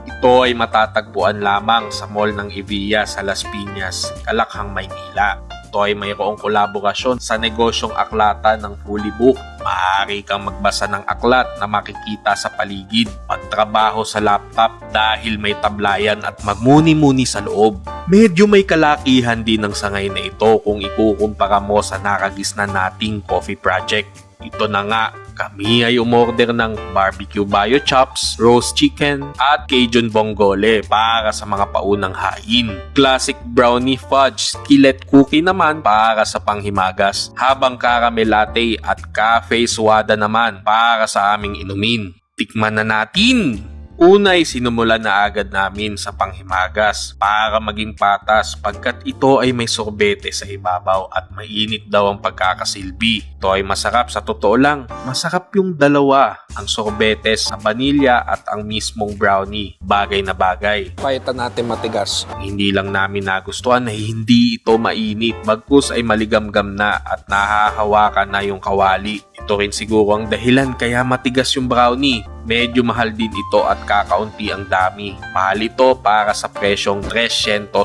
Ito ay matatagpuan lamang sa mall ng Evia sa Las Piñas, Calakhang, Maynila. Ito ay mayroong kolaborasyon sa negosyong aklatan ng Fully Book. Maaari kang magbasa ng aklat na makikita sa paligid, magtrabaho sa laptop dahil may tablayan at magmuni-muni sa loob. Medyo may kalakihan din ng sangay na ito kung ikukumpara mo sa nakagisnan nating coffee project. Ito na nga, kami ay umorder ng barbecue bio chops, roast chicken at Cajun bongole para sa mga paunang hain. Classic brownie fudge skillet cookie naman para sa panghimagas, habang caramel latte at cafe suwada naman para sa aming inumin. Tikman na natin! Una ay sinumulan na agad namin sa panghimagas para maging patas pagkat ito ay may sorbete sa ibabaw at mainit daw ang pagkakasilbi. Ito ay masarap, sa totoo lang. Masarap yung dalawa, ang sorbetes sa vanilya at ang mismong brownie. Bagay na bagay. Pahitan natin matigas. Hindi lang namin nagustuhan na hindi ito mainit, bagkus ay maligamgam na at nahahawakan na yung kawali. Ito rin siguro ang dahilan kaya matigas yung brownie. Medyo mahal din ito at kakaunti ang dami. Mahal ito para sa presyong 380.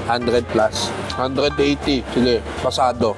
100 plus. 180. Sige, pasado.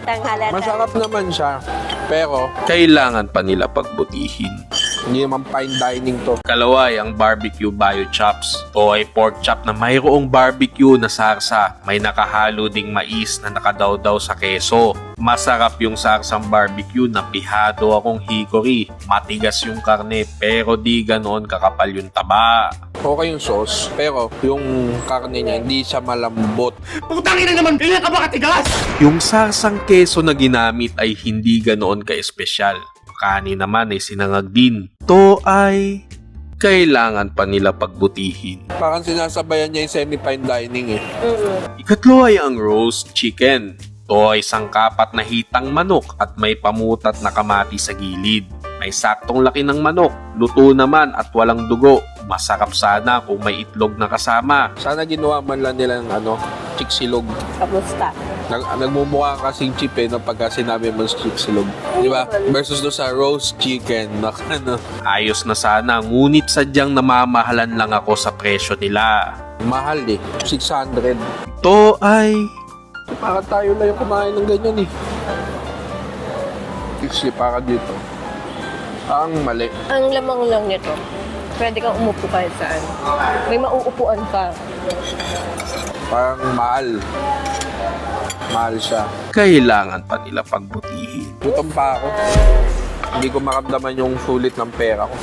Masarap naman siya. Pero, Kailangan pa nila pagbutihin. hindi naman fine dining to. Kalaway ang barbecue bio chops. Ito ay pork chop na mayroong barbecue na sarsa. May nakahalo ding mais na nakadawdaw sa keso. Masarap yung sarsang barbecue na pihado akong hickory. Matigas yung karne pero di ganoon kakapal yung taba. Okay yung sauce, pero yung karne niya hindi siya malambot. Putangin na naman! Kailan ka ba katigas? Yung sarsang keso na ginamit ay hindi ganoon ka-espesyal. Kanin naman ay sinangag din. Ito ay kailangan pa nila pagbutihin. Parang sinasabayan niya yung semi-fine dining eh. Ikatlo ay ang roast chicken. Ito ay sangkapat na hitang manok at may pamutat na kamati sa gilid. May saktong laki ng manok, luto naman at walang dugo. Masarap sana kung may itlog na kasama. Sana ginawa man lang nila ng chiksilog. Kamusta? Nagmumukha kasing chip eh no, pagka sinabi mo chiksilog. Di ba? Versus do sa roast chicken. Ayos na sana, ngunit sadyang namamahalan lang ako sa presyo nila. Mahal eh. 600. Ito ay Para tayo lang yung kumain ng ganyan eh. Actually, para dito. Ang mali. Ang lamang lang nito, pwede kang umupo kahit saan. May mauupuan ka. Parang mahal. Mahal siya. kailangan pa nila pagbutihin. Gutom pa ako. Hindi ko maramdaman yung sulit ng pera ko.